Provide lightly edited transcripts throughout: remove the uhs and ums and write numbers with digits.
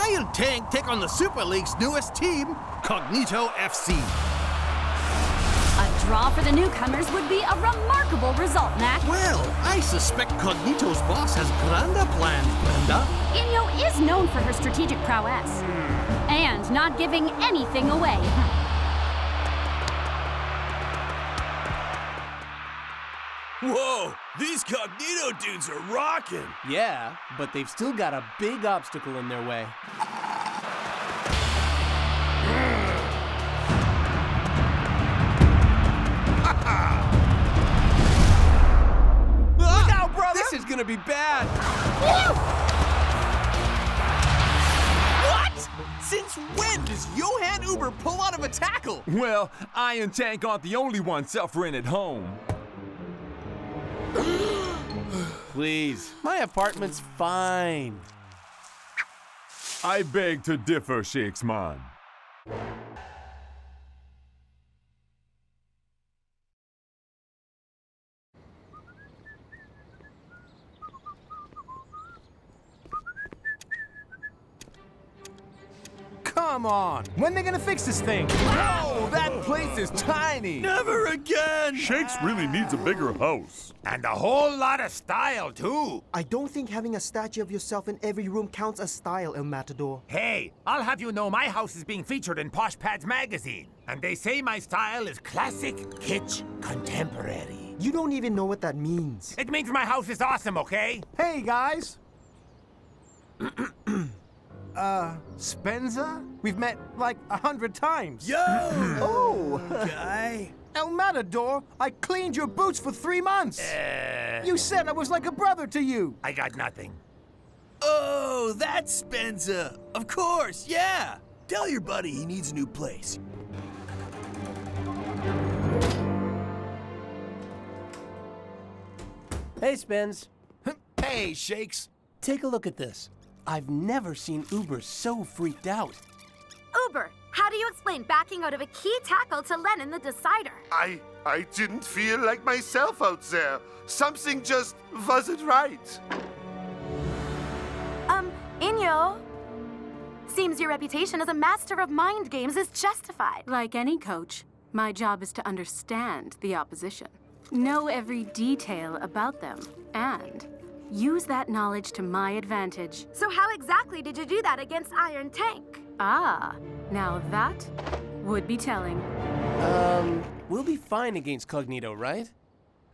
Iron Tank take on the Super League's newest team, Cognito FC. A draw for the newcomers would be a remarkable result, Mac. Well, I suspect Cognito's boss has grander plans, Brenda. Inyo is known for her strategic prowess. And not giving anything away. Whoa, these Cognito dudes are rocking. Yeah, but they've still got a big obstacle in their way. Look out, brother! This is gonna be bad. What? Since when does Johann Uber pull out of a tackle? Well, Iron Tank aren't the only one suffering at home. Please, my apartment's fine. I beg to differ, Shakes man. Come on! When they gonna fix this thing? Oh, that place is tiny! Never again! Shakes really needs a bigger house. And a whole lot of style, too. I don't think having a statue of yourself in every room counts as style, El Matador. Hey, I'll have you know my house is being featured in Posh Pads magazine. And they say my style is classic, kitsch, contemporary. You don't even know what that means. It means my house is awesome, okay? Hey, guys! Spencer? We've met like 100 times. Yo! Oh! Guy? El Matador, I cleaned your boots for 3 months. You said I was like a brother to you. I got nothing. Oh, that's Spencer. Of course, yeah. Tell your buddy he needs a new place. Hey, Spence. Hey, Shakes. Take a look at this. I've never seen Uber so freaked out. Uber, how do you explain backing out of a key tackle to Lennon the Decider? I didn't feel like myself out there. Something just wasn't right. Inyo? Seems your reputation as a master of mind games is justified. Like any coach, my job is to understand the opposition, know every detail about them, and use that knowledge to my advantage. So how exactly did you do that against Iron Tank? Ah, now that would be telling. We'll be fine against Cognito, right?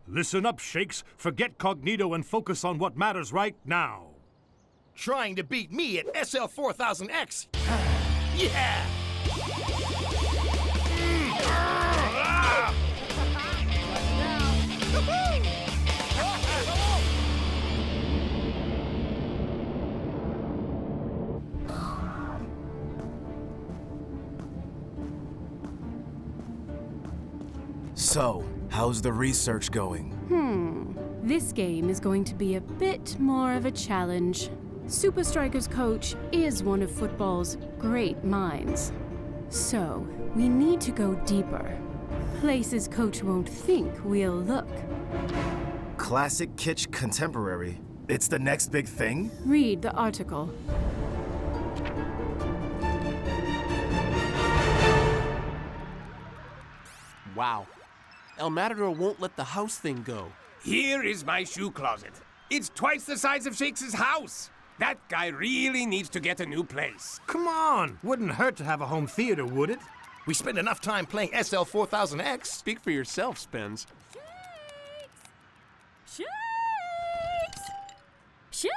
Listen up, Shakes. Forget Cognito and focus on what matters right now. Trying to beat me at SL4000X. Yeah! So, how's the research going? This game is going to be a bit more of a challenge. Supa Strikas' coach is one of football's great minds. So, we need to go deeper. Places coach won't think we'll look. Classic kitsch contemporary. It's the next big thing? Read the article. Wow. El Matador won't let the house thing go. Here is my shoe closet. It's twice the size of Shakes' house. That guy really needs to get a new place. Come on! Wouldn't hurt to have a home theater, would it? We spend enough time playing SL4000X. Speak for yourself, Spence. Shakes! Shakes!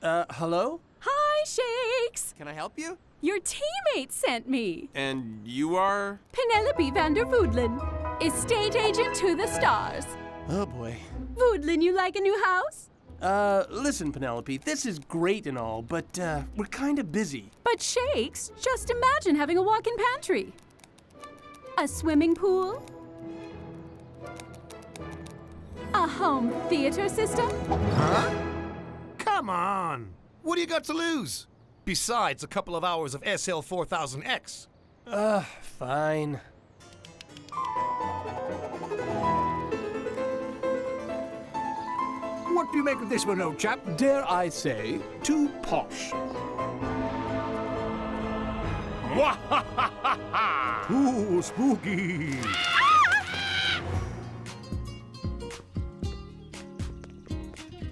Hello? Hi, Shakes! Can I help you? Your teammate sent me. And you are? Penelope van der Voodlin, estate agent to the stars. Oh, boy. Voodlin, you like a new house? Listen, Penelope, this is great and all, but, we're kind of busy. But Shakes, just imagine having a walk-in pantry. A swimming pool. A home theater system. Huh? Come on! What do you got to lose? Besides a couple of hours of SL4000X. Fine. What What do you make of this one, old chap? Dare I say, too posh. Ooh, spooky!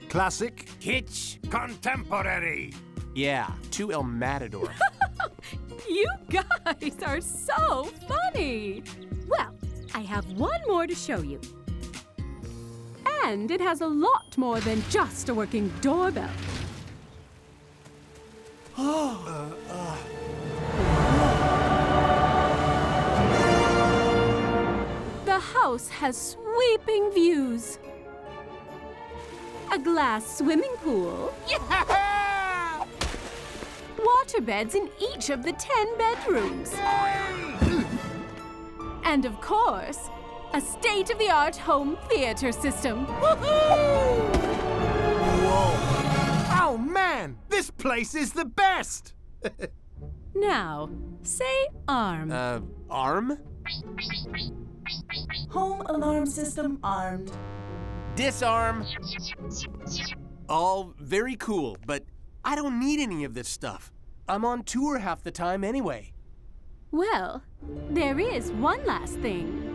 Classic. Kitsch contemporary. Yeah, to El Matador. You guys are so funny! Well, I have one more to show you. And it has a lot more than just a working doorbell. The house has sweeping views. A glass swimming pool. Yeah! Waterbeds in each of the 10 bedrooms. And of course, a state-of-the-art home theater system. Oh man, this place is the best! Now, say arm. Arm? Home alarm system armed. Disarm. All very cool, but I don't need any of this stuff. I'm on tour half the time anyway. Well, there is one last thing.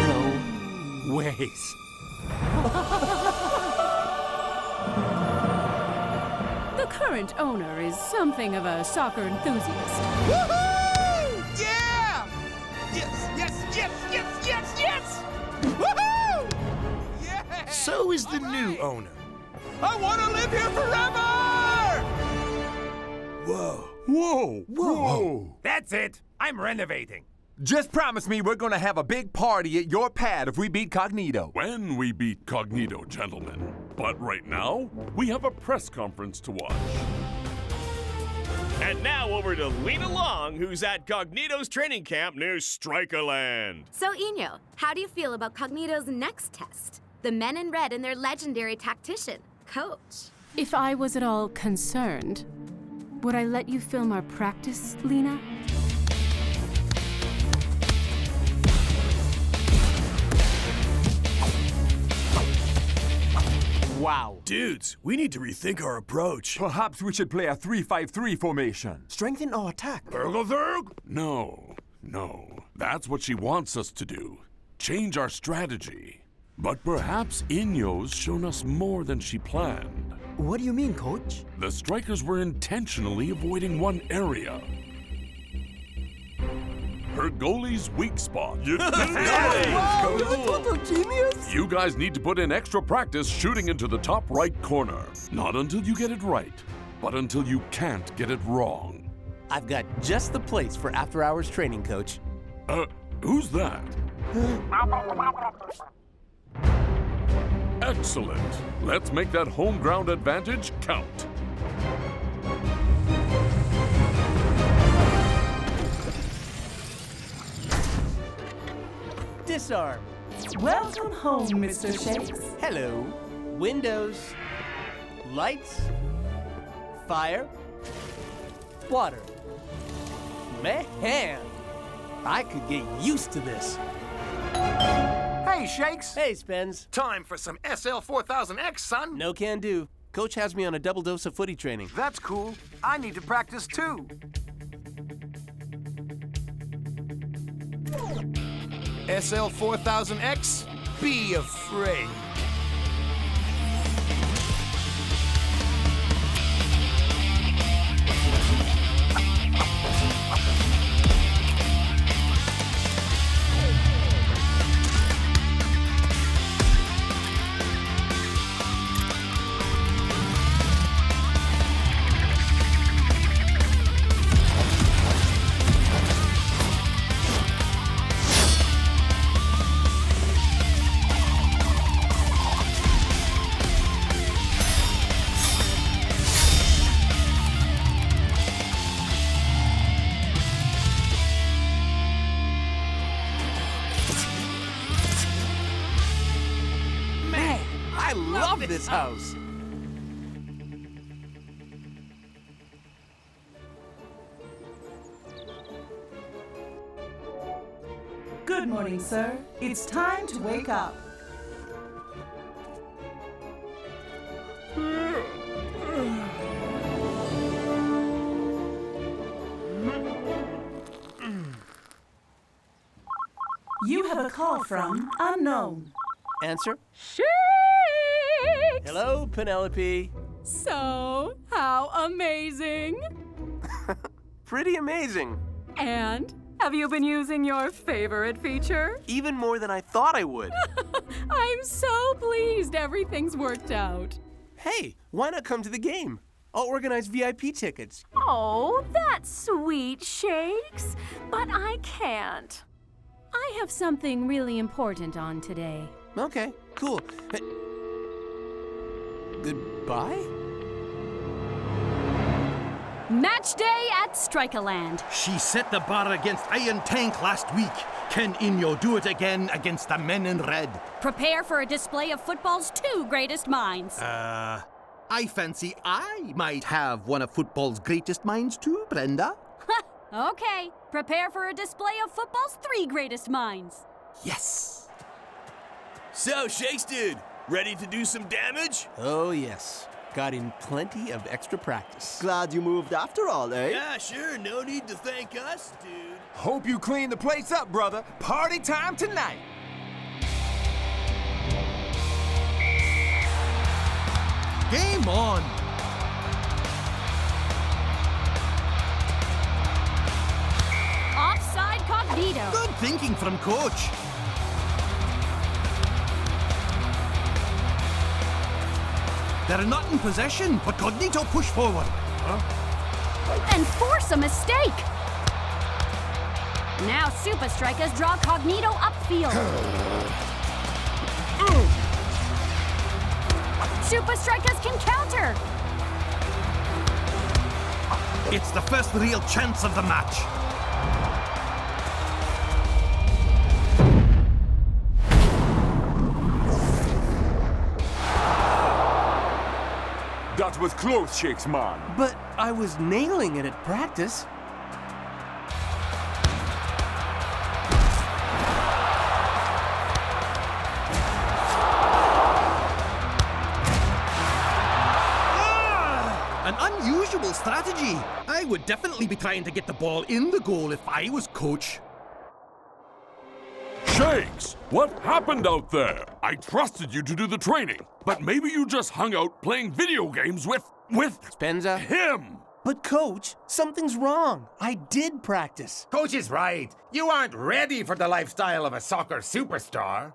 No ways. The current owner is something of a soccer enthusiast. Woohoo! Yeah! Yes, yes, yes, yes, yes, yes! Woohoo! Yeah! So is the new owner. I want to live here forever! Whoa. Whoa! Whoa! That's it. I'm renovating. Just promise me we're gonna have a big party at your pad if we beat Cognito. When we beat Cognito, gentlemen. But right now, we have a press conference to watch. And now over to Lena Long, who's at Cognito's training camp near Strikerland. So, Inyo, how do you feel about Cognito's next test? The men in red and their legendary tactician, Coach. If I was at all concerned, would I let you film our practice, Lena? Wow. Dudes, we need to rethink our approach. Perhaps we should play a 3-5-3 formation. Strengthen our attack. No. That's what she wants us to do. Change our strategy. But perhaps Inyo's shown us more than she planned. What do you mean, Coach? The strikers were intentionally avoiding one area. Her goalie's weak spot. Wow, you're a total genius! You guys need to put in extra practice shooting into the top right corner. Not until you get it right, but until you can't get it wrong. I've got just the place for after-hours training, Coach. Who's that? Excellent. Let's make that home ground advantage count. Disarm. Welcome home, Mr. Shakes. Hello. Windows. Lights. Fire. Water. Man, I could get used to this. Hey, Shakes. Hey, Spence. Time for some SL4000X, son. No can do. Coach has me on a double dose of footy training. That's cool. I need to practice too. SL4000X, be afraid. I love this house. Good morning, sir. It's time to wake up. You have a call from unknown. Answer. Shakes! Hello, Penelope. So, how amazing! Pretty amazing. And have you been using your favorite feature? Even more than I thought I would. I'm so pleased everything's worked out. Hey, why not come to the game? I'll organize VIP tickets. Oh, that's sweet, Shakes. But I can't. I have something really important on today. Okay, cool. Goodbye? Match day at Strikerland. She set the bar against Iron Tank last week. Can Inyo do it again against the men in red? Prepare for a display of football's two greatest minds. I fancy I might have one of football's greatest minds too, Brenda. Okay, prepare for a display of football's three greatest minds. Yes! So, Shakes dude, ready to do some damage? Oh, yes. Got in plenty of extra practice. Glad you moved after all, eh? Yeah, sure. No need to thank us, dude. Hope you clean the place up, brother. Party time tonight. Game on! Offside Cognito. Good thinking from coach. They're not in possession, but Cognito push forward. And force a mistake. Now Supa Strikas draw Cognito upfield. Supa Strikas can counter. It's the first real chance of the match. That was close, Shakes man. But I was nailing it at practice. An unusual strategy. I would definitely be trying to get the ball in the goal if I was coach. Shakes, what happened out there? I trusted you to do the training, but maybe you just hung out playing video games with Spenza? him. But coach, something's wrong. I did practice. Coach is right. You aren't ready for the lifestyle of a soccer superstar.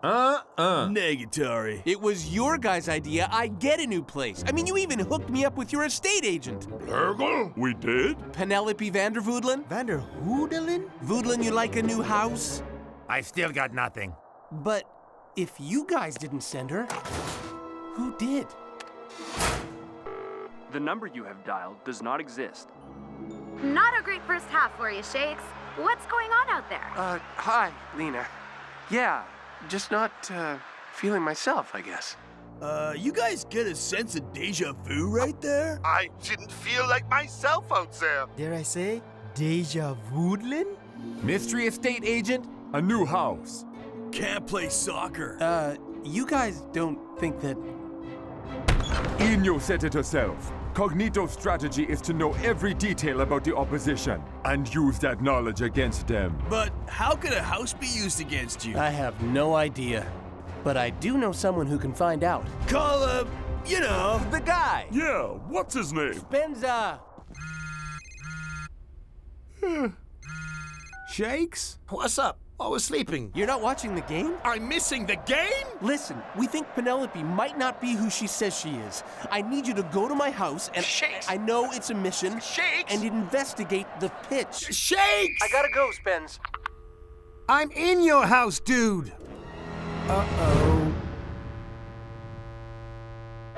Negatory. It was your guys' idea. I get a new place. I mean, you even hooked me up with your estate agent. Ergel? We did? Penelope Vandervoodlen? Vanderhoodelen? Voodlen, you like a new house? I've still got nothing. But if you guys didn't send her, who did? The number you have dialed does not exist. Not a great first half for you, Shakes. What's going on out there? Hi, Lena. Yeah, just not, feeling myself, I guess. You guys get a sense of deja vu right there? I didn't feel like myself out there. Dare I say, deja vu'dlen? Mystery estate agent, a new house. Can't play soccer. You guys don't think that... Inyo said it herself. Cognito's strategy is to know every detail about the opposition and use that knowledge against them. But how could a house be used against you? I have no idea. But I do know someone who can find out. Call, you know, the guy. Yeah, what's his name? Spenza. Shakes? What's up? I was sleeping. You're not watching the game? I'm missing the game? Listen, we think Penelope might not be who she says she is. I need you to go to my house and... Shakes! I know it's a mission. Shakes! And investigate the pitch. Shakes! I gotta go, Spence. I'm in your house, dude. Uh-oh.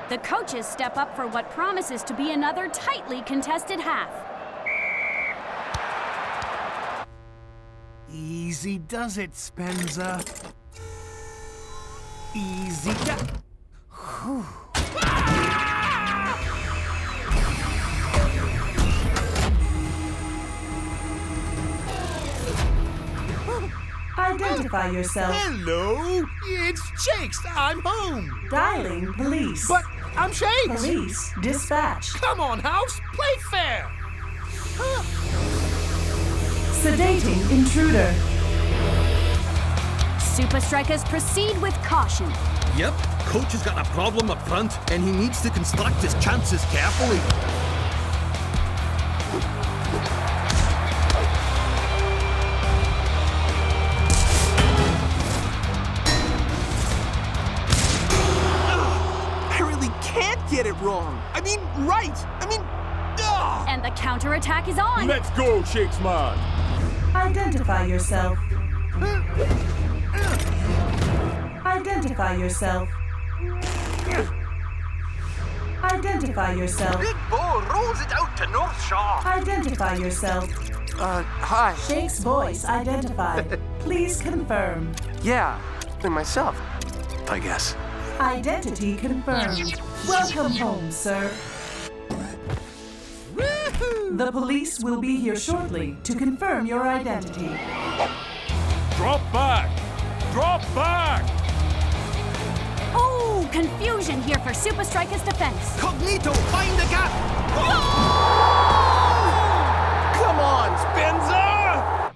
The coaches step up for what promises to be another tightly contested half. Easy does it, Spenza. Easy Identify yourself. Hello, it's Shakes. I'm home. Dialing police. But I'm Shakes. Police dispatch. Come on, House, play fair. Sedating intruder. Supa Strikas proceed with caution. Yep, coach has got a problem up front, and he needs to construct his chances carefully. I really can't get it wrong. I mean, right. And the counterattack is on. Let's go, Shakes man. Identify yourself. Identify yourself. Identify yourself. Big ball rolls it out to North Shaw. Identify yourself. Hi. Shake's voice identified. Please confirm. Yeah, and myself, I guess. Identity confirmed. Welcome home, sir. The police will be here shortly to confirm your identity. Drop back! Drop back! Oh, confusion here for Supa Strikas' defense. Cognito, find the gap! Come on, Spencer!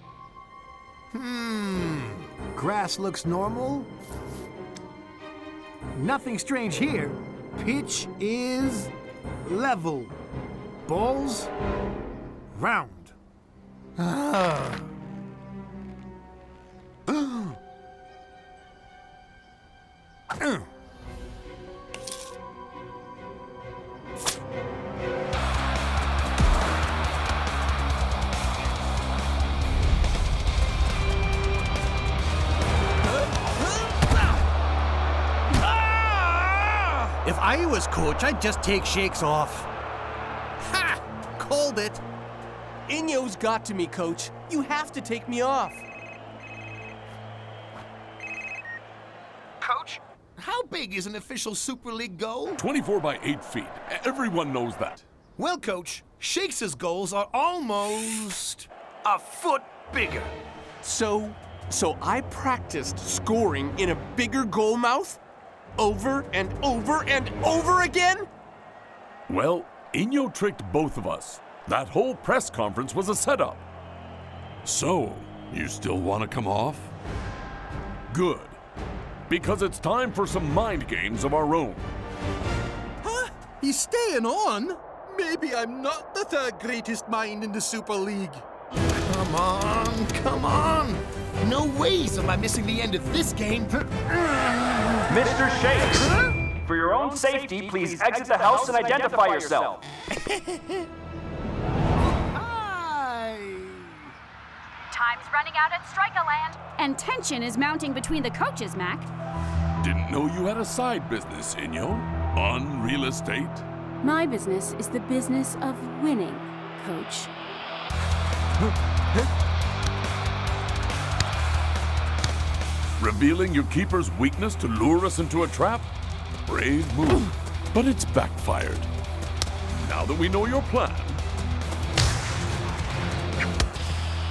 Grass looks normal. Nothing strange here. Pitch is level. Balls round. If I was coach, I'd just take Shakes off. Ha! Called it. Inyo's got to me, coach. You have to take me off. Coach, how big is an official Super League goal? 24 by 8 feet. Everyone knows that. Well, Coach, Shakes' goals are almost a foot bigger. So I practiced scoring in a bigger goal mouth? Over and over and over again? Well, Inyo tricked both of us. That whole press conference was a setup. So, you still want to come off? Good. Because it's time for some mind games of our own. Huh? He's staying on? Maybe I'm not the third greatest mind in the Super League. Come on, come on. No ways am I missing the end of this game. Mr. Shakes, for your own safety, please exit the house and identify yourself. Hi. Time's running out at Strikerland. And tension is mounting between the coaches, Mac. Didn't know you had a side business, Inyo. On real estate. My business is the business of winning, coach. Revealing your keeper's weakness to lure us into a trap? Brave move, but it's backfired. Now that we know your plan,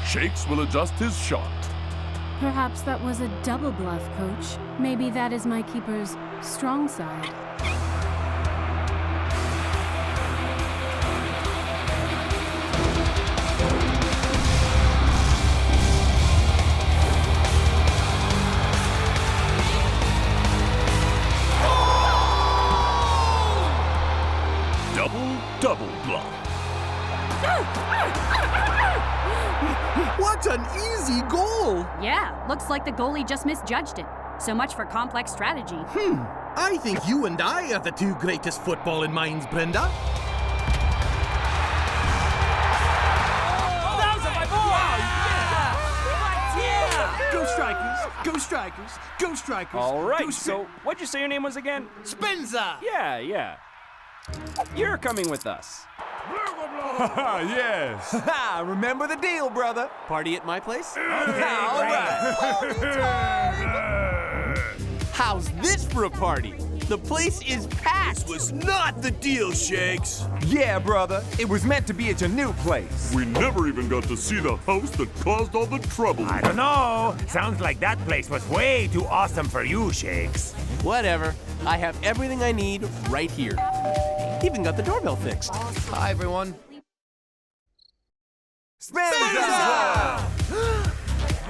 Shakes will adjust his shot. Perhaps that was a double bluff, coach. Maybe that is my keeper's strong side. Double bluff. What an easy goal! Yeah, looks like the goalie just misjudged it. So much for complex strategy. I think you and I are the two greatest footballing minds, Brenda. Go Strikers! Go Strikers! Go Strikers! All right, Go so what'd you say your name was again? Spencer! Yeah. You're coming with us. Yes. Remember the deal, brother. Party at my place? All right. How's this for a party? The place is packed! This was not the deal, Shakes! Yeah, brother. It was meant to be at your new place. We never even got to see the house that caused all the trouble. I don't know. Sounds like that place was way too awesome for you, Shakes. Whatever. I have everything I need right here. Even got the doorbell fixed. Hi, everyone. Spencer!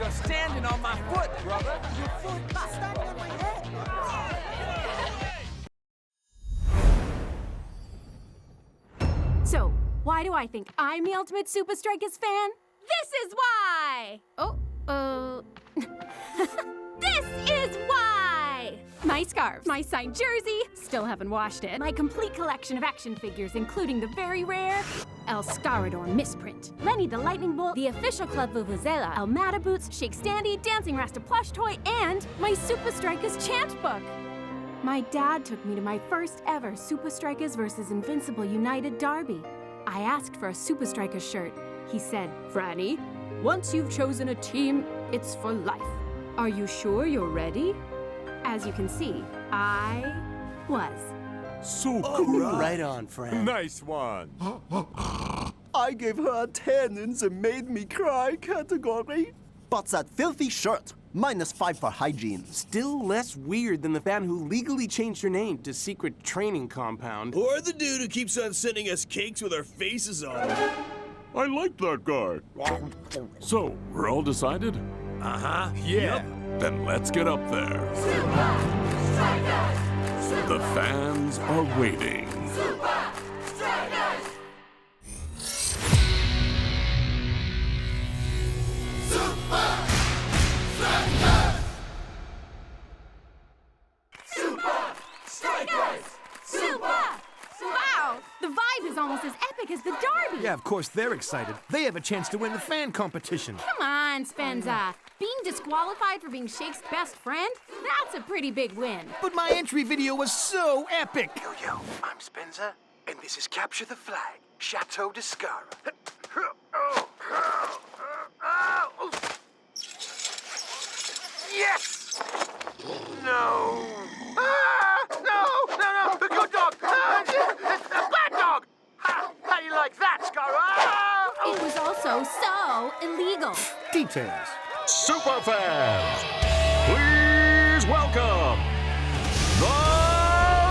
You're standing on my foot, brother. Your foot is standing on my head. So, why do I think I'm the ultimate Supa Strikas fan? This is why! This is why! My scarf, my signed jersey, still haven't washed it, my complete collection of action figures, including the very rare El Scarador misprint, Lenny the Lightning Bolt, the official Club Vuvuzela, El Mata Boots, Shake Standy, Dancing Rasta plush toy, and my Supa Strikas chant book. My dad took me to my first ever Supa Strikas vs. Invincible United derby. I asked for a Supa Strikas shirt. He said, "Franny, once you've chosen a team, it's for life. Are you sure you're ready?" As you can see, I was. So cool. Right on, friend. Nice one. I gave her a 10 in the made me cry category. But that filthy shirt, -5 for hygiene. Still less weird than the fan who legally changed her name to Secret Training Compound. Or the dude who keeps on sending us cakes with our faces on it. I like that guy. So, we're all decided? Uh-huh. Yeah. Then let's get up there. The fans are waiting. Wow! The vibe is almost as epic as the derby! Yeah, of course they're excited. They have a chance to win the fan competition. Come on, Spenza. Being disqualified for being Shake's best friend? That's a pretty big win. But my entry video was so epic. Yo, I'm Spencer, and this is Capture the Flag, Chateau de Scara. Yes! No! No! The good dog! The bad dog! How do you like that, Scara? It was also so illegal. Details. Super fans, please welcome the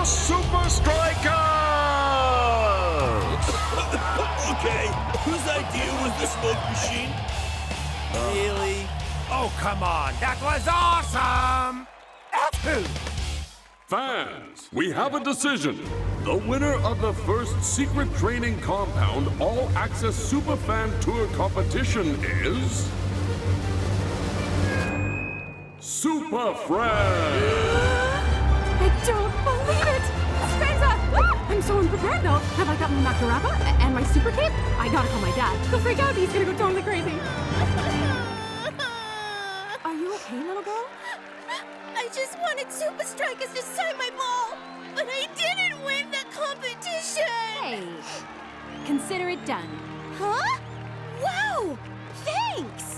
Supa Strikas! Okay, whose idea was the smoke machine? Really? Oh, come on. That was awesome! Fans, we have a decision. The winner of the first Secret Training Compound All-Access Super Fan Tour competition is... Supa Friend! I don't believe it! Spenza! I'm so unprepared though. Have I got my Macarapa and my super cape? I gotta call my dad. He'll freak out. He's gonna go totally crazy. Are you okay, little girl? I just wanted Supa Strikas to sign my ball, but I didn't win the competition! Hey, consider it done. Huh? Wow! Thanks!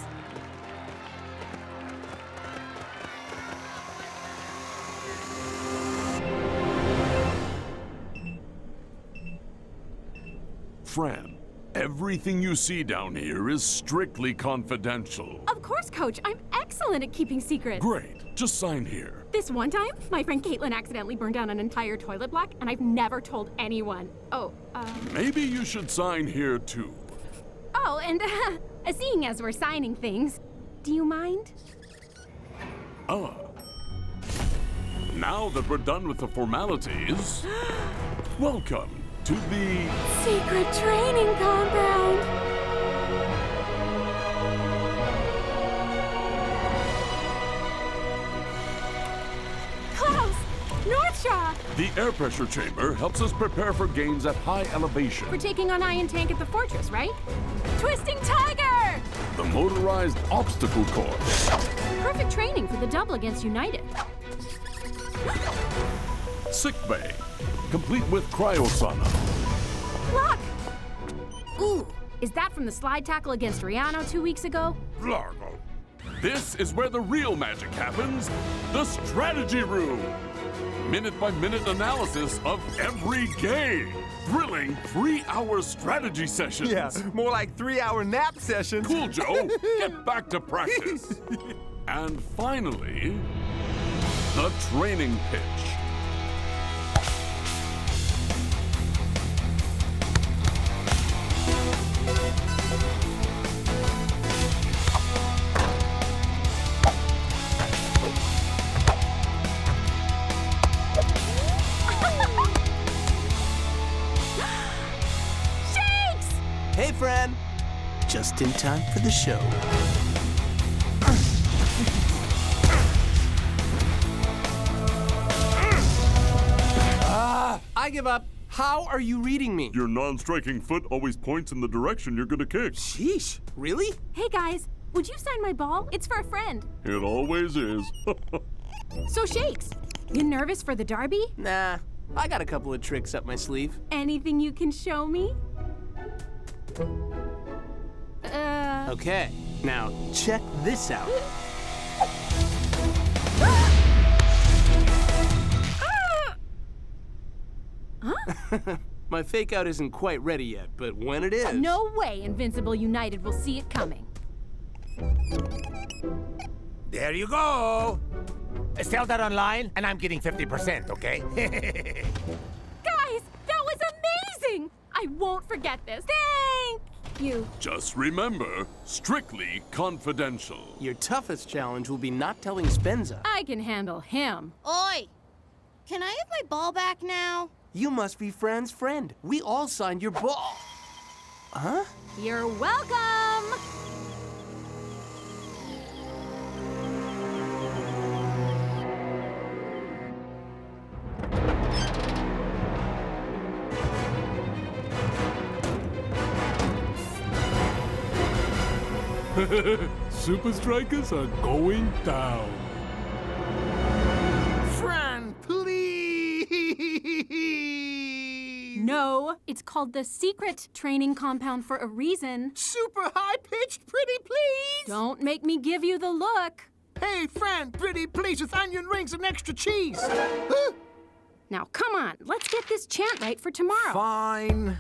Fran, everything you see down here is strictly confidential. Of course, Coach. I'm excellent at keeping secrets. Great. Just sign here. This one time, my friend Caitlin accidentally burned down an entire toilet block, and I've never told anyone. Maybe you should sign here, too. Oh, and seeing as we're signing things, do you mind? Now that we're done with the formalities, welcome to the Secret Training Compound. Klaus! North Shaw! The air pressure chamber helps us prepare for games at high elevation. We're taking on Iron Tank at the Fortress, right? Twisting Tiger! The motorized obstacle course. Perfect training for the double against United. Sick bay, complete with cryosauna. Look! Ooh, is that from the slide tackle against Riano 2 weeks ago? This is where the real magic happens, the strategy room. minute-by-minute analysis of every game. Thrilling 3-hour strategy sessions. Yeah, more like 3-hour nap sessions. Cool, Joe. Get back to practice. And finally, the training pitch. Hey, friend. Just in time for the show. I give up. How are you reading me? Your non-striking foot always points in the direction you're gonna kick. Sheesh, really? Hey guys, would you sign my ball? It's for a friend. It always is. So Shakes, you nervous for the derby? Nah, I got a couple of tricks up my sleeve. Anything you can show me? Okay, now check this out. My fake out isn't quite ready yet, but when it is... No way Invincible United will see it coming. There you go. Sell that online, and I'm getting 50%, okay? Guys, that was amazing! I won't forget this. Thank you. Just remember, strictly confidential. Your toughest challenge will be not telling Spenza. I can handle him. Oi! Can I have my ball back now? You must be Fran's friend. We all signed your ball. Huh? You're welcome! Supa Strikas are going down. Fran, please! No, it's called the secret training compound for a reason. Super high-pitched, pretty please! Don't make me give you the look. Hey, Fran, pretty please with onion rings and extra cheese. Now, come on, let's get this chant right for tomorrow. Fine.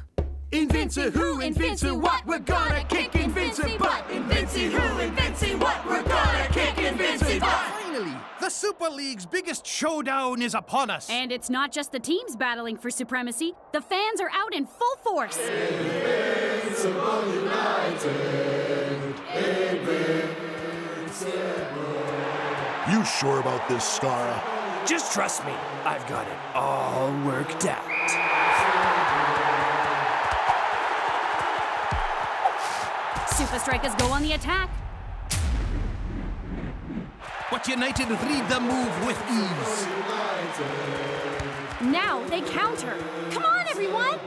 Invinci who, Invinci what, we're gonna kick Invinci butt. Invinci who, Invinci what, we're gonna kick Invinci butt. Finally, the Super League's biggest showdown is upon us. And it's not just the teams battling for supremacy. The fans are out in full force. Invincible United. Invincible. You sure about this, Skara? Just trust me. I've got it all worked out. Supa Strikas go on the attack. But United read the move with ease. Now they counter. Come on, everyone!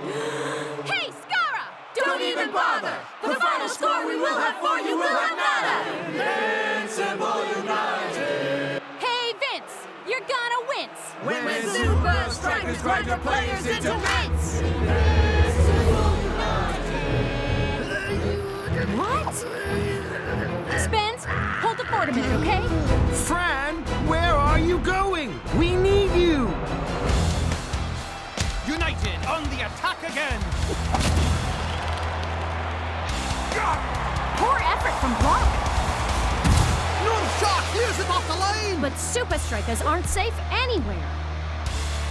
Hey, Skara! Don't even bother! The final score we will have for you will have nada! Invincible United! Hey, Vince! You're gonna wince! When Supa Strikas grind your players into mince! What? Spence, hold the fort a minute, okay? Fran, where are you going? We need you! United on the attack again! Poor effort from Block. No shot! Here's it off the line! But Supa Strikas aren't safe anywhere.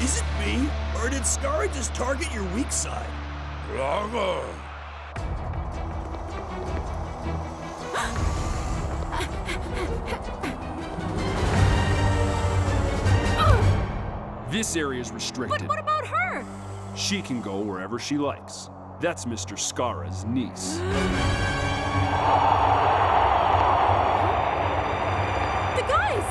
Is it me, or did Skara just target your weak side? This area is restricted. But what about her? She can go wherever she likes. That's Mr. Skara's niece. The guys!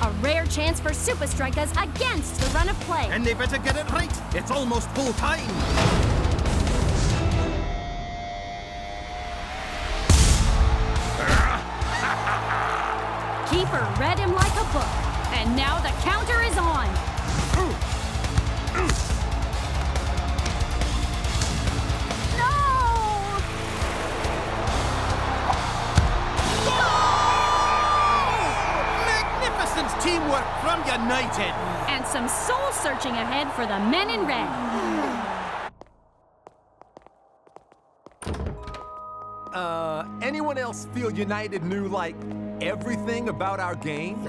A rare chance for Supa Strikas against the run of play. And they better get it right. It's almost full time. Keeper read him like a book. And now the counter is on. No! Magnificent teamwork United. And some soul-searching ahead for the men in red. Anyone else feel United knew, like, everything about our game?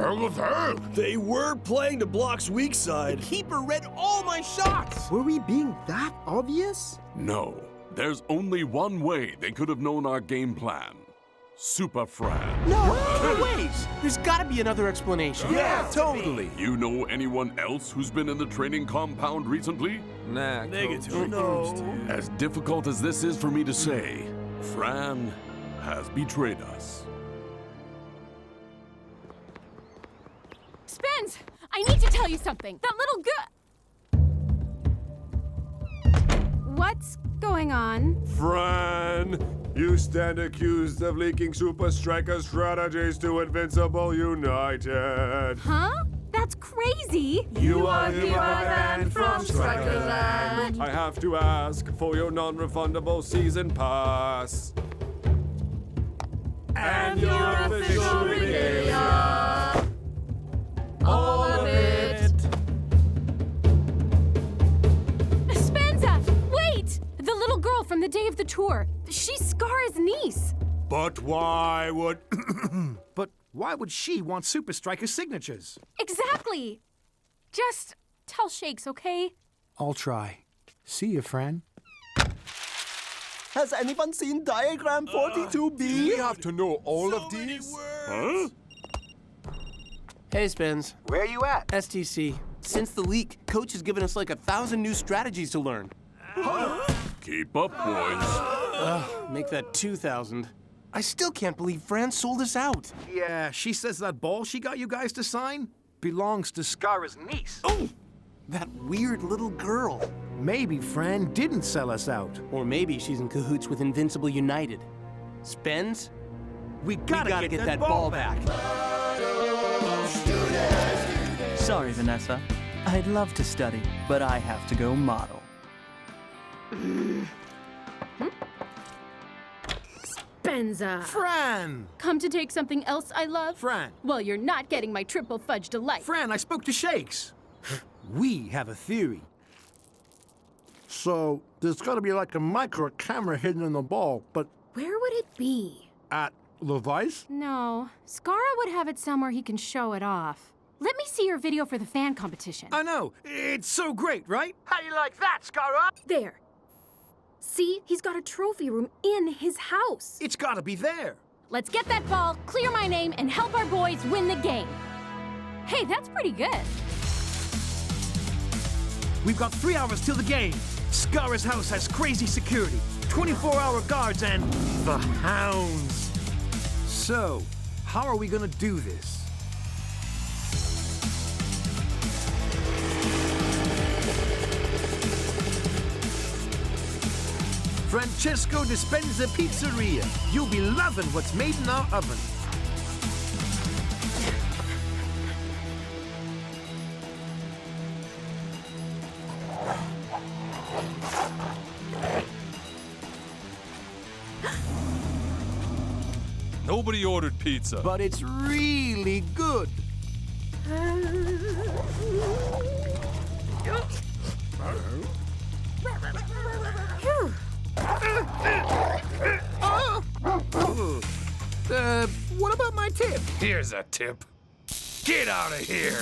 They were playing the block's weak side. The keeper read all my shots. Were we being that obvious? No, there's only one way they could have known our game plan. Super Fran. No, wait! There's gotta be another explanation. Yeah, totally. You know anyone else who's been in the training compound recently? Nah, Negative. As difficult as this is for me to say, Fran has betrayed us. Spence, I need to tell you something. That little What's going on? Fran, you stand accused of leaking Supa Strikas strategies to Invincible United. Huh? That's crazy. You are hero and from Strikerland. I have to ask for your non-refundable season pass. And your official regalia. All of it. Spenza, wait! The little girl from the day of the tour. She's Scar's niece. But why would... But why would she want Supa Strikas signatures? Exactly. Just tell Shakes, okay? I'll try. See you, Fran. Has anyone seen diagram 42B? We have to know all of these? Huh? Hey, Spence. Where are you at? STC. Since the leak, Coach has given us like 1,000 new strategies to learn. Keep up, boys. Make that 2,000. I still can't believe Fran sold us out. Yeah, she says that ball she got you guys to sign belongs to Scar's niece. Oh! That weird little girl. Maybe Fran didn't sell us out. Or maybe she's in cahoots with Invincible United. Spence, we gotta get that ball back. Sorry, Vanessa. I'd love to study, but I have to go model. Spenza. Fran! Come to take something else I love? Fran. Well, you're not getting my triple fudge delight. Fran, I spoke to Shakes. We have a theory. So, there's gotta be like a micro camera hidden in the ball, but... Where would it be? At Levi's? No. Scara would have it somewhere he can show it off. Let me see your video for the fan competition. I know. It's so great, right? How you like that, Scara? There. See? He's got a trophy room in his house. It's gotta be there. Let's get that ball, clear my name, and help our boys win the game. Hey, that's pretty good. We've got 3 hours till the game. Scara's house has crazy security, 24-hour guards, and the hounds. So, how are we gonna do this? Francesco Dispenza Pizzeria. You'll be loving what's made in our oven. Nobody ordered pizza. But it's really good. What about my tip? Here's a tip. Get out of here.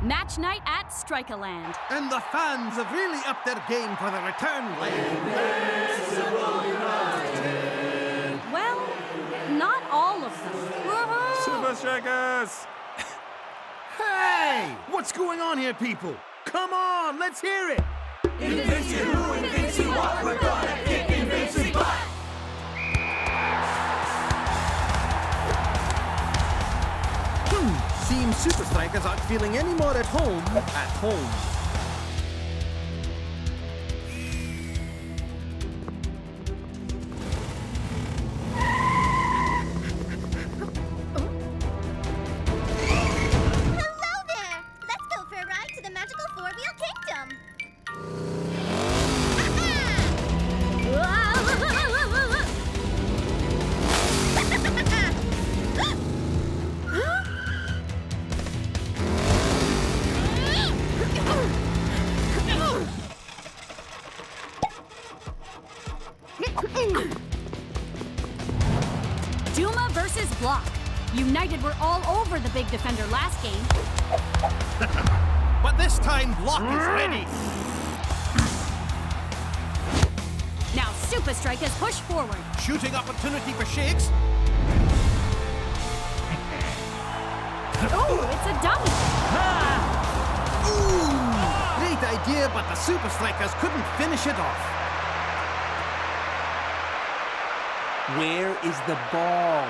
Match night at Strikerland. And the fans have really upped their game for the return leg. Well, not all of them. Supa Strikas! Hey! What's going on here, people? Come on, let's hear it! Invinci who, Invinci what, we're gonna kick Invinci butt! Seems Supa Strikas aren't feeling any more at home. Duma versus Block. United were all over the big defender last game. But this time, Block is ready. Now Supa Strikas push forward. Shooting opportunity for Shakes. Oh, it's a dummy. Ooh, great idea, but the Supa Strikas couldn't finish it off. Where is the ball?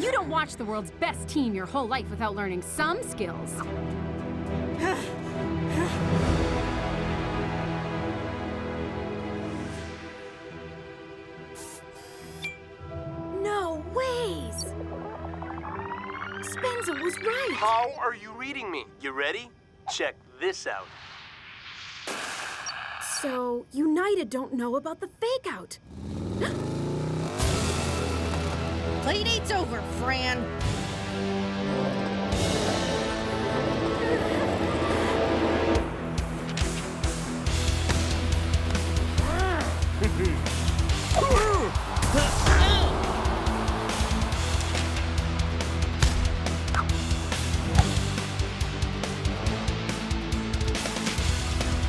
You don't watch the world's best team your whole life without learning some skills. No ways! Spencer was right. How are you reading me? You ready? Check this out. So, United don't know about the fake-out. Playdate's over, Fran.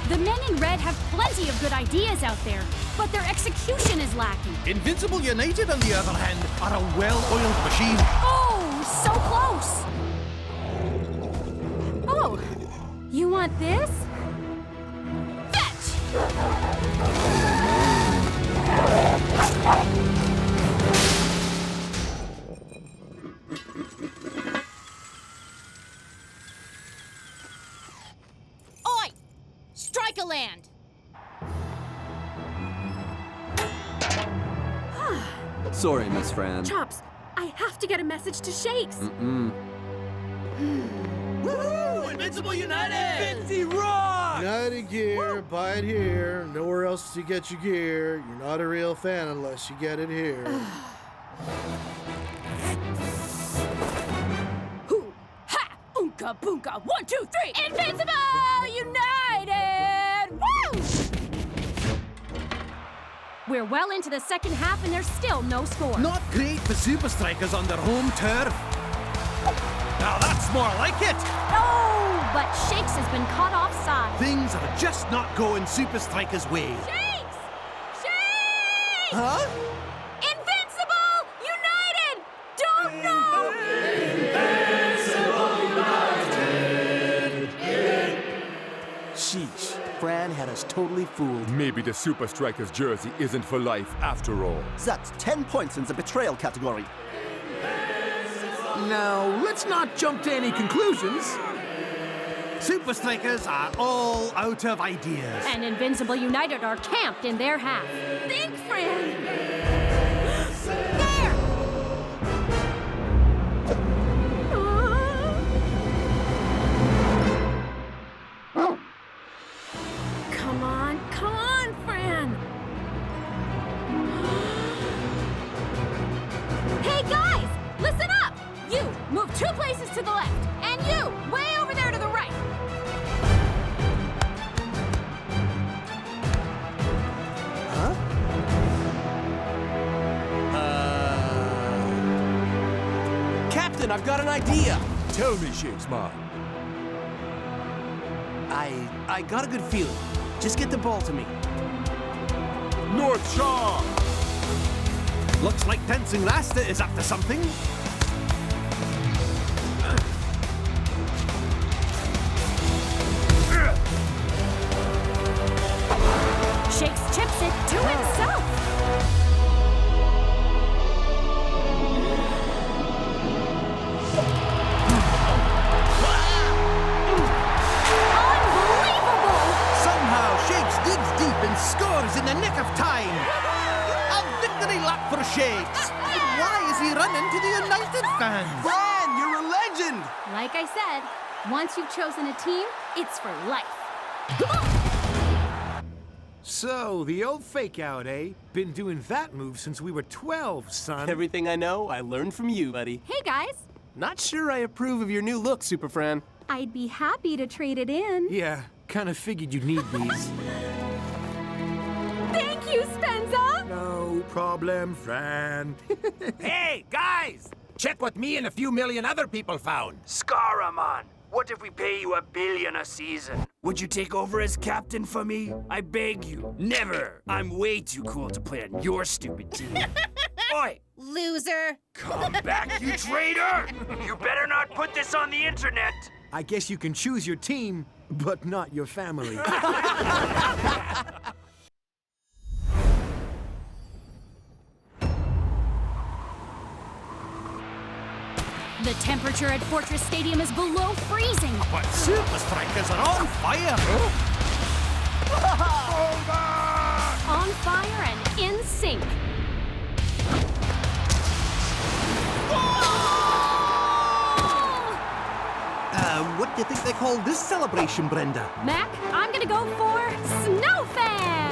The men in red have plenty of good ideas out there, but their execution is lacking. Invincible United, on the other hand, are a well-oiled machine. Oh, so close! Oh, you want this? Fetch! Oi! Strike-a-land! Sorry, Miss Fran. Chops, I have to get a message to Shakes. Woohoo! Invincible United! Vinci rock! United gear, buy it here. Nowhere else to get your gear. You're not a real fan unless you get it here. Hoo! Ha! Oonka boonka! 1, 2, 3! Invincible United! Woo! We're well into the second half and there's still no score. Not great for Supa Strikas on their home turf. Now that's more like it! Oh, but Shakes has been caught offside. Things are just not going Supa Strikas' way. Shakes! Shakes! Huh? Invincible United! Don't know! Sheesh, Fran had us totally fooled. Maybe the Supa Strikas jersey isn't for life after all. That's 10 points in the betrayal category. Now, let's not jump to any conclusions. Supa Strikas are all out of ideas. And Invincible United are camped in their half. Think, Fran! There! Come on, Fran! Hey, guys! Listen up! You, move 2 places to the left. And you, way over there to the right. Huh? Captain, I've got an idea. Tell me, Shakes, man. I got a good feeling. Just get the ball to me. North Shaw! Looks like Dancing Rasta is up to something. Shakes chips it to himself. Unbelievable! Somehow Shakes digs deep and scores in the nick of time. A victory lap for Shakes. Why is he running to the United fans? Fran, you're a legend! Like I said, once you've chosen a team, it's for life. So, the old fake-out, eh? Been doing that move since we were 12, son. Everything I know, I learned from you, buddy. Hey guys, Not sure I approve of your new look, Super Fran. I'd be happy to trade it in. Yeah, kind of figured you'd need these. Thank you, Spenza! No problem, Fran. Hey, guys! Check what me and a few million other people found. Scaraman, what if we pay you $1 billion a season? Would you take over as captain for me? I beg you. Never. I'm way too cool to play on your stupid team. Oi! Loser. Come back, you traitor! You better not put this on the internet. I guess you can choose your team, but not your family. The temperature at Fortress Stadium is below freezing. But Supa Strikas are on fire! On fire and in sync. What do you think they call this celebration, Brenda? Mac, I'm gonna go for Snowfan!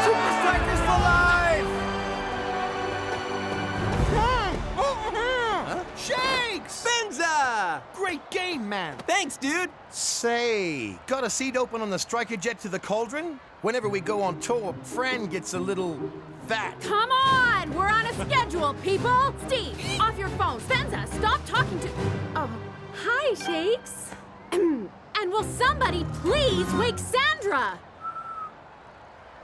Supa Strikas for life! Shakes! Benza! Great game, man! Thanks, dude. Say, got a seat open on the striker jet to the Cauldron? Whenever we go on tour, Fran gets a little fat. Come on! We're on a schedule, people! Steve, off your phone. Spenza, stop talking to... Oh, hi, Shakes. And will somebody please wake Sandra?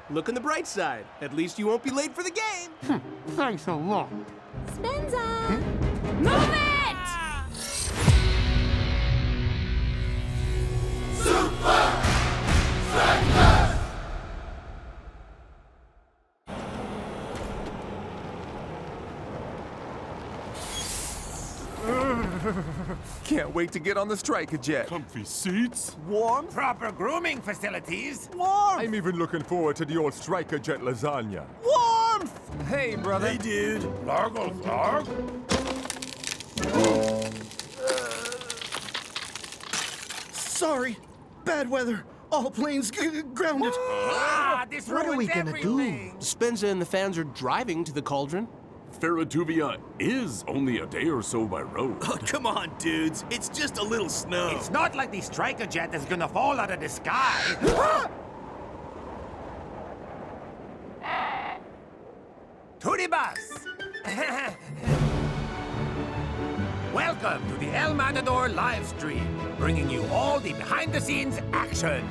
Look on the bright side. At least you won't be late for the game. Thanks a lot. Spenza! Move it! Supa Strikas! Can't wait to get on the striker jet. Comfy seats. Warm? Proper grooming facilities. Warm! I'm even looking forward to the old striker jet lasagna. Warmth! Hey, brother. Hey, dude. Largo, larg. Sorry. Bad weather. All planes grounded. This What are we ruins gonna everything. Spenza and the fans are driving to the Cauldron. Feratuvia is only a day or so by road. Oh, come on, dudes. It's just a little snow. It's not like the striker jet is gonna fall out of the sky. To the bus. Welcome to the El Matador live stream, bringing you all the behind-the-scenes action.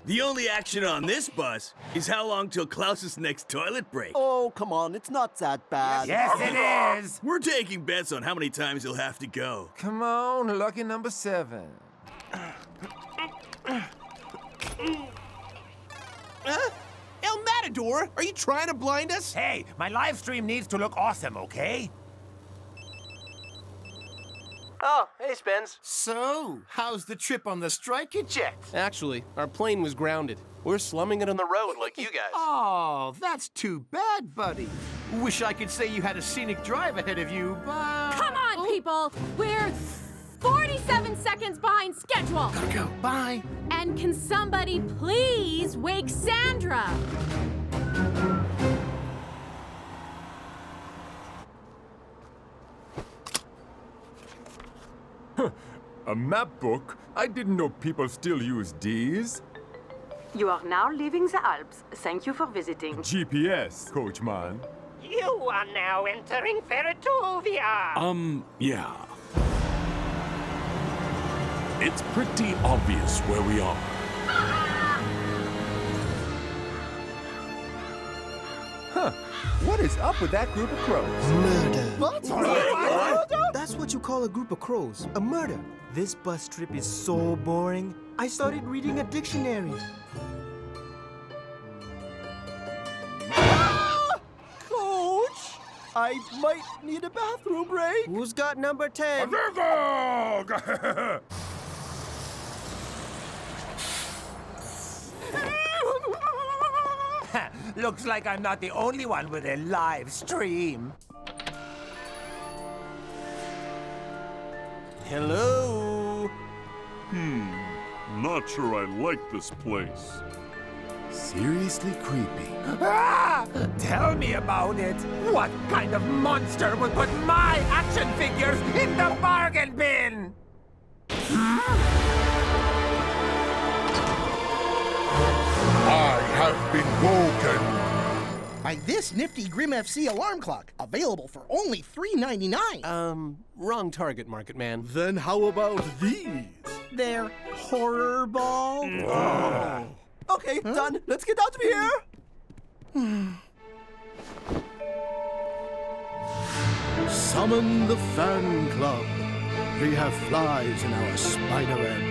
The only action on this bus is how long till Klaus's next toilet break. Oh, come on, it's not that bad. Yes, it is. We're taking bets on how many times he'll have to go. Come on, lucky number 7. El Matador, are you trying to blind us? Hey, my live stream needs to look awesome, okay? Oh, hey, Spence. So, how's the trip on the striker jet? Actually, our plane was grounded. We're slumming it on the road like you guys. Oh, that's too bad, buddy. Wish I could say you had a scenic drive ahead of you, but... Come on, people! We're 47 seconds behind schedule! Gotta go. Bye. And can somebody please wake Sandra? A map book? I didn't know people still use these. You are now leaving the Alps. Thank you for visiting. GPS, coachman. You are now entering Feratuvia. Yeah. It's pretty obvious where we are. Huh. What is up with that group of crows? Murder. What? That's what you call a group of crows. A murder. This bus trip is so boring. I started reading a dictionary. Coach! I might need a bathroom break. Who's got number 10? Looks like I'm not the only one with a live stream. Hello? Not sure I like this place. Seriously creepy. Ah! Tell me about it. What kind of monster would put my action figures in the bargain bin? I have been woken. By this nifty Grim FC alarm clock, available for only $3.99. Wrong target, Market Man. Then how about these? They're horror balls. Okay, done. Let's get out of here. Summon the fan club. We have flies in our spider web.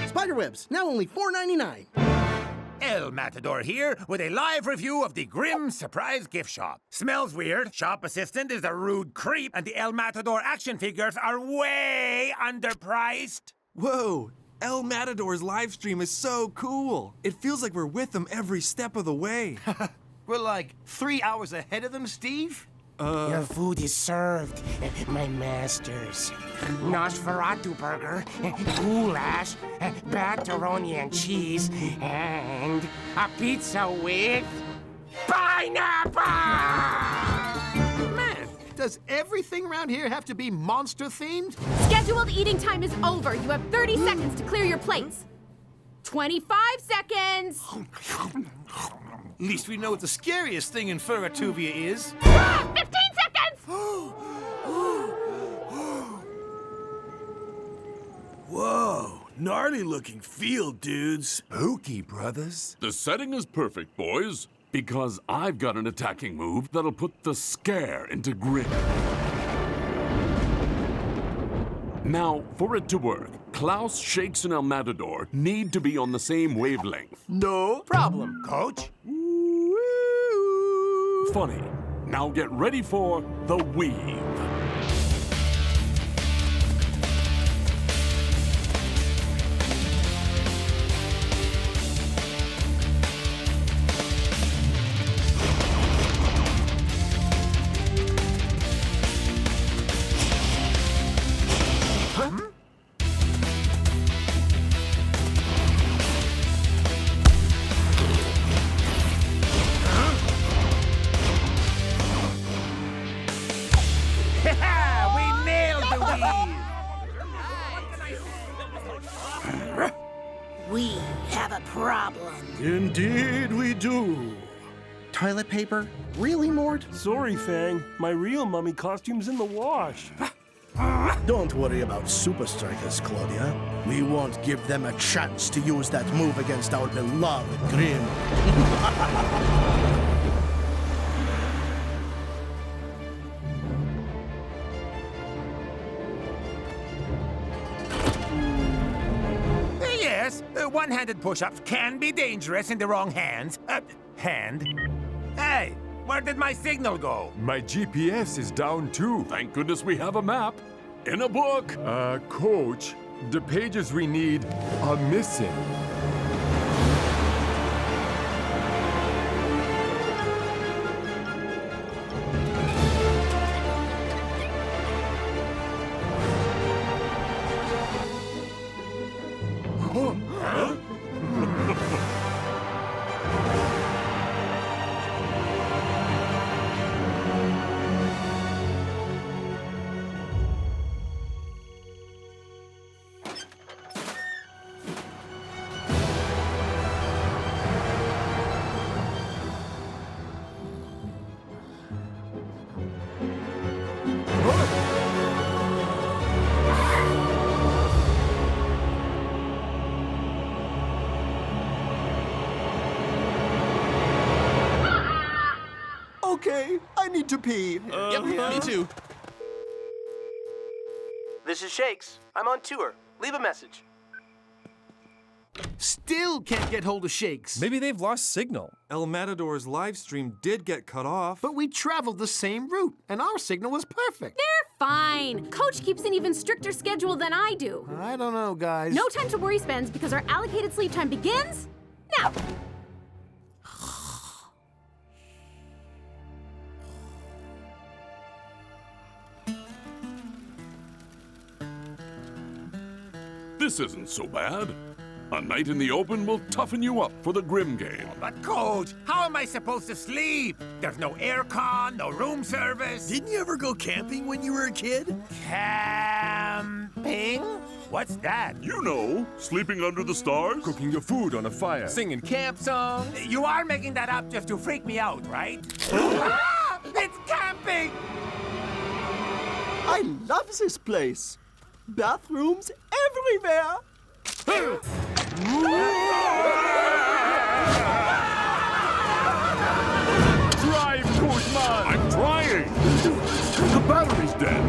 Spiderwebs, now only $4.99. El Matador here with a live review of the Grim Surprise Gift Shop. Smells weird, shop assistant is a rude creep, and the El Matador action figures are way underpriced. Whoa, El Matador's live stream is so cool. It feels like we're with them every step of the way. We're like 3 hours ahead of them, Steve? Your food is served, my masters. Nosferatu burger, goulash, batteroni and cheese, and a pizza with pineapple! Man, does everything around here have to be monster-themed? Scheduled eating time is over. You have 30 seconds to clear your plates. 25 seconds. At least we know what the scariest thing in Feratuvia is. 15 seconds! Whoa, gnarly looking field, dudes. Spooky, brothers. The setting is perfect, boys, because I've got an attacking move that'll put the scare into Grim. Now, for it to work, Klaus, Shakes, and El Matador need to be on the same wavelength. No problem, Coach. Funny. Now get ready for the weave. We have a problem. Indeed we do. Toilet paper? Really, Mort? Sorry, Fang. My real mummy costume's in the wash. Don't worry about Supa Strikas, Claudia. We won't give them a chance to use that move against our beloved Grim. Yes, one-handed push-ups can be dangerous in the wrong hands. Hand? Hey, where did my signal go? My GPS is down too. Thank goodness we have a map. In a book. Coach, the pages we need are missing. Okay, I need to pee. Yep, me too. This is Shakes. I'm on tour. Leave a message. Still can't get hold of Shakes. Maybe they've lost signal. El Matador's live stream did get cut off. But we traveled the same route, and our signal was perfect. They're fine. Coach keeps an even stricter schedule than I do. I don't know, guys. No time to worry spends because our allocated sleep time begins now. This isn't so bad. A night in the open will toughen you up for the Grim game. But Coach, how am I supposed to sleep? There's no aircon, no room service. Didn't you ever go camping when you were a kid? Camping? What's that? You know, sleeping under the stars. Cooking your food on a fire. Singing camp songs. You are making that up just to freak me out, right? It's camping! I love this place. Bathrooms everywhere. Drive, Kuzman! I'm trying! The battery's dead.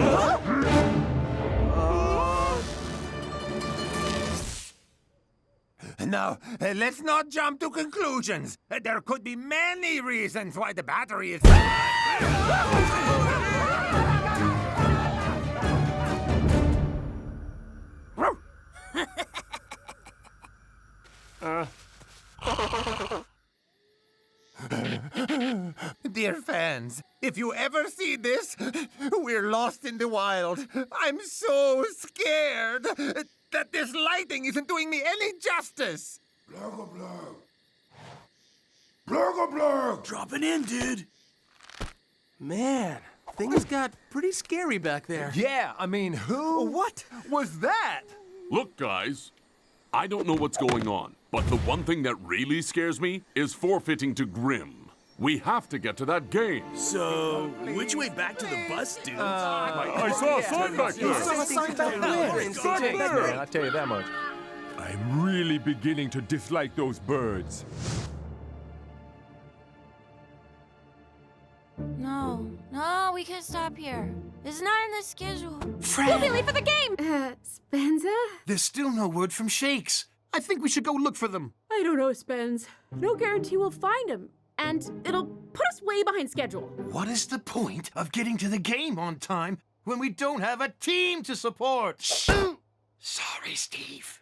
Now, let's not jump to conclusions. There could be many reasons why the battery is... Dear fans, if you ever see this, we're lost in the wild. I'm so scared that this lighting isn't doing me any justice. Blurg, blurg. Blurg, blurg. Dropping in, dude. Man, things got pretty scary back there. Yeah, I mean, who? What was that? Look, guys, I don't know what's going on, but the one thing that really scares me is forfeiting to Grim. We have to get to that game. So, which way back to the bus, dude? I saw a sign back there. I'll tell you that much. I'm really beginning to dislike those birds. No, we can't stop here. It's not in the schedule. We'll be late for the game! Spenza? There's still no word from Shakes. I think we should go look for them. I don't know, Spence. No guarantee we'll find him. And it'll put us way behind schedule. What is the point of getting to the game on time when we don't have a team to support? Sorry, Steve.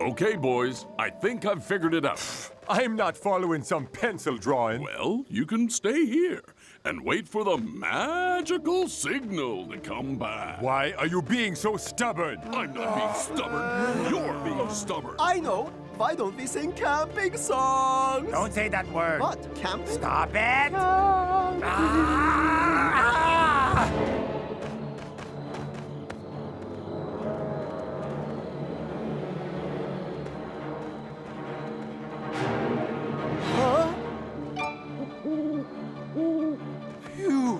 Okay, boys, I think I've figured it out. I'm not following some pencil drawing. Well, you can stay here and wait for the magical signal to come back. Why are you being so stubborn? I'm not being stubborn. You're being stubborn. I know. Why don't we sing camping songs? Don't say that word. What? Camping? Stop it! Phew.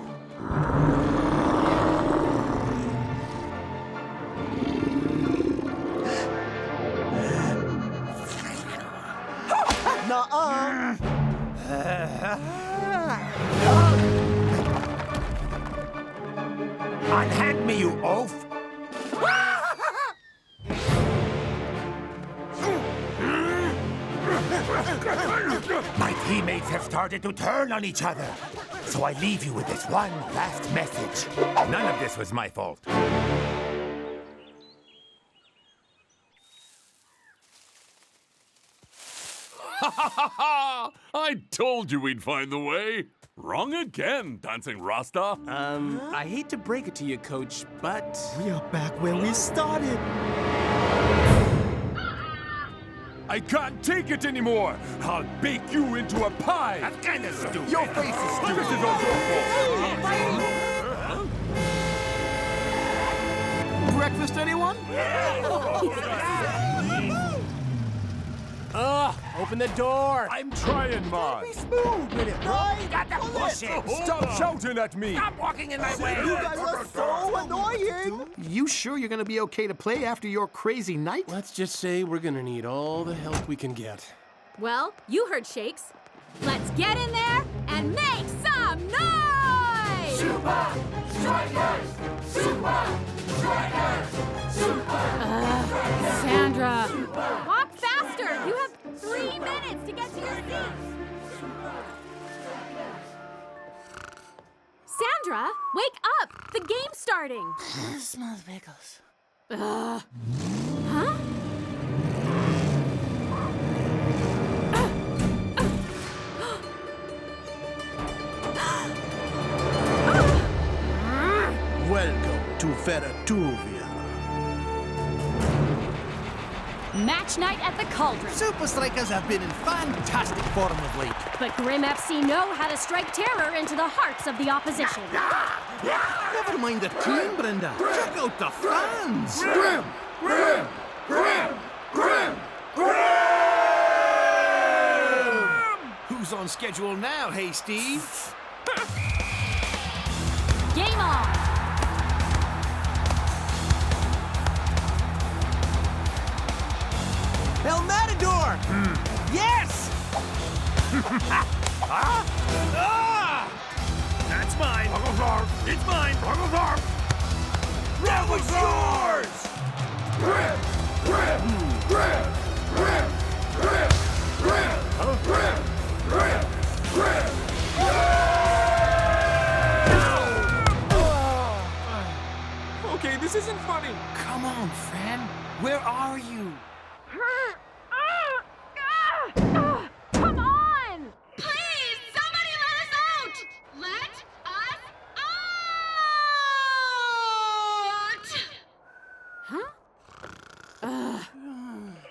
Nuh-uh. Unhand me, you oaf! My teammates have started to turn on each other. So I leave you with this one last message. None of this was my fault. I told you we'd find the way. Wrong again, Dancing Rasta. I hate to break it to you, Coach, but... We are back where we started. I can't take it anymore. I'll bake you into a pie. That's kind of stupid. Your face is stupid. This is all your fault. Breakfast, anyone? Open the door. I'm trying, Mars. Be smooth with it, bro. You got to push it. Stop shouting at me. Stop walking in my way. You guys are so annoying. You sure you're gonna be okay to play after your crazy night? Let's just say we're gonna need all the help we can get. Well, you heard Shakes. Let's get in there and make some noise! Supa Strikas! Supa Strikas! Supa Sandra! Walk faster! You have 3 minutes to get to your seat! Sandra, wake up! The game's starting! Smells pickles. Huh? Welcome to Feratuvia. match night at the Cauldron. Supa Strikas have been in fantastic form of late. But Grim FC know how to strike terror into the hearts of the opposition. Never mind the team, Brenda. Check out the fans. Grim! Grim! Grim! Grim! Grim! Who's on schedule now, hey, Steve? Game on! El Matador! Yes! That's mine. It's mine. That was yours! Grim! Grim! Grim! Grim! Grim! Grim! Grim! Grim! Grim! Okay, this isn't funny. Come on, Fran. Where are you? Come on! Please, somebody let us out! Let us out! Huh?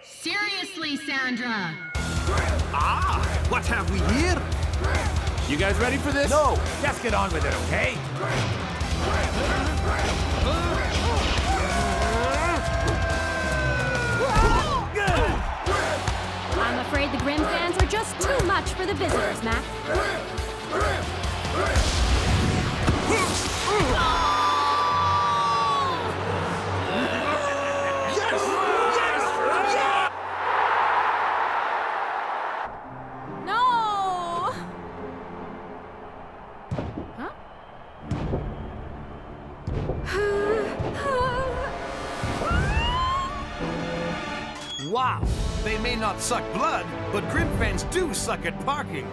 Seriously, Sandra. What have we here? You guys ready for this? No. Just get on with it, okay? I'm afraid the Grim fans are just too much for the visitors, Mac. No! Huh? Wow. They may not suck blood, but Grim fans do suck at parking.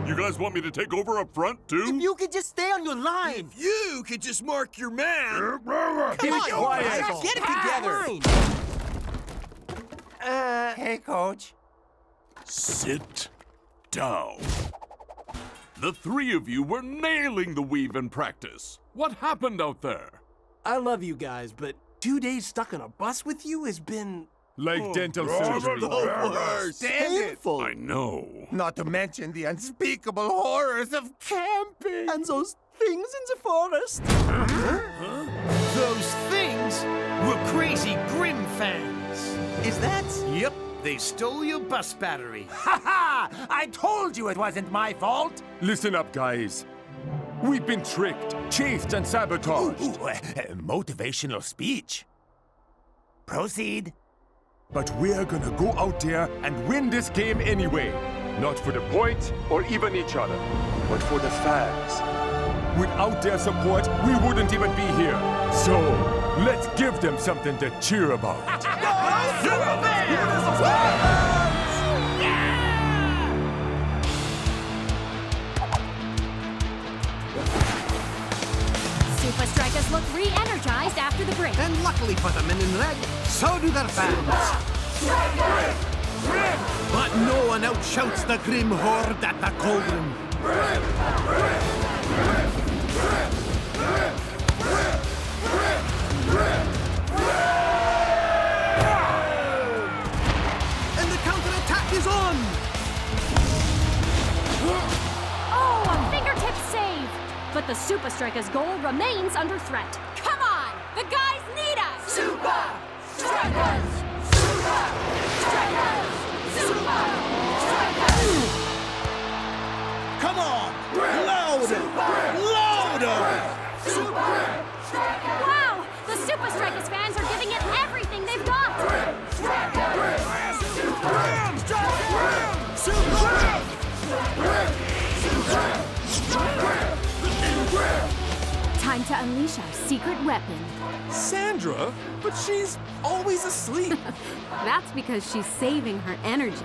You guys want me to take over up front, too? If you could just stay on your line. If you could just mark your man. Keep it quiet. Get it together. Hey, Coach. Sit down. The three of you were nailing the weave in practice. What happened out there? I love you guys, but 2 days stuck on a bus with you has been... Like dental surgery. Painful. I know. Not to mention the unspeakable horrors of camping. And those things in the forest. Those things were crazy Grim fans. Is that? Yep, they stole your bus battery. Ha ha! I told you it wasn't my fault. Listen up, guys. We've been tricked, chased, and sabotaged. Motivational speech. Proceed. But we're gonna go out there and win this game anyway. Not for the point or even each other, but for the fans. Without their support, we wouldn't even be here. So, let's give them something to cheer about. Supa Strikas look re-energized after the break. And luckily for the men in red, so do their fans. But no one outshouts the Grim horde at the Cauldron. And the counter-attack is on! Oh, a fingertip save! But the Supa Strikas goal remains under threat. Come on! The guys need us! Supa Strikas! Supa Strikas! Supa Strikas! Come on! Louder! Louder! Wow! The Supa Strikas fans are giving it everything they've got! Time to unleash our secret weapon. Sandra? But she's always asleep. That's because she's saving her energy.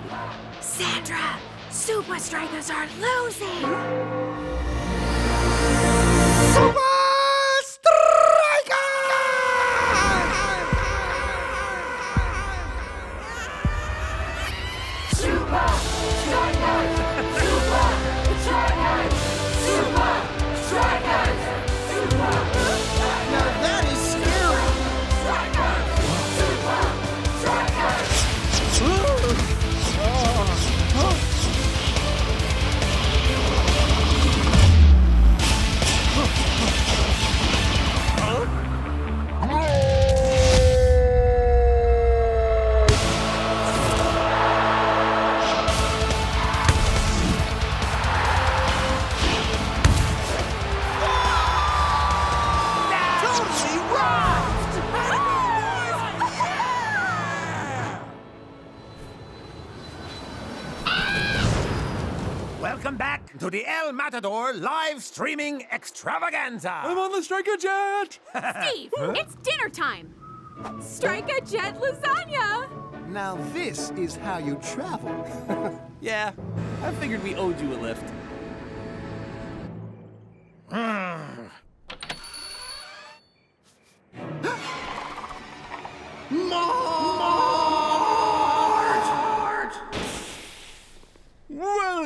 Sandra! Supa Strikas are losing! Now that is scary! Welcome back to the El Matador live streaming extravaganza. I'm on the Striker Jet! Steve, it's dinner time. Striker Jet lasagna. Now this is how you travel. Yeah, I figured we owed you a lift.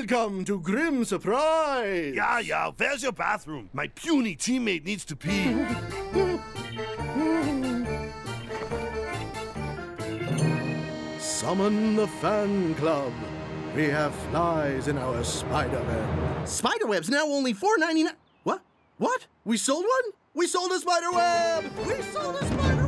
Welcome to Grim Surprise! Yeah, where's your bathroom? My puny teammate needs to pee. Summon the fan club. We have flies in our spiderweb. Spiderweb's now only $4.99. What? We sold one? We sold a spiderweb! We sold a spiderweb!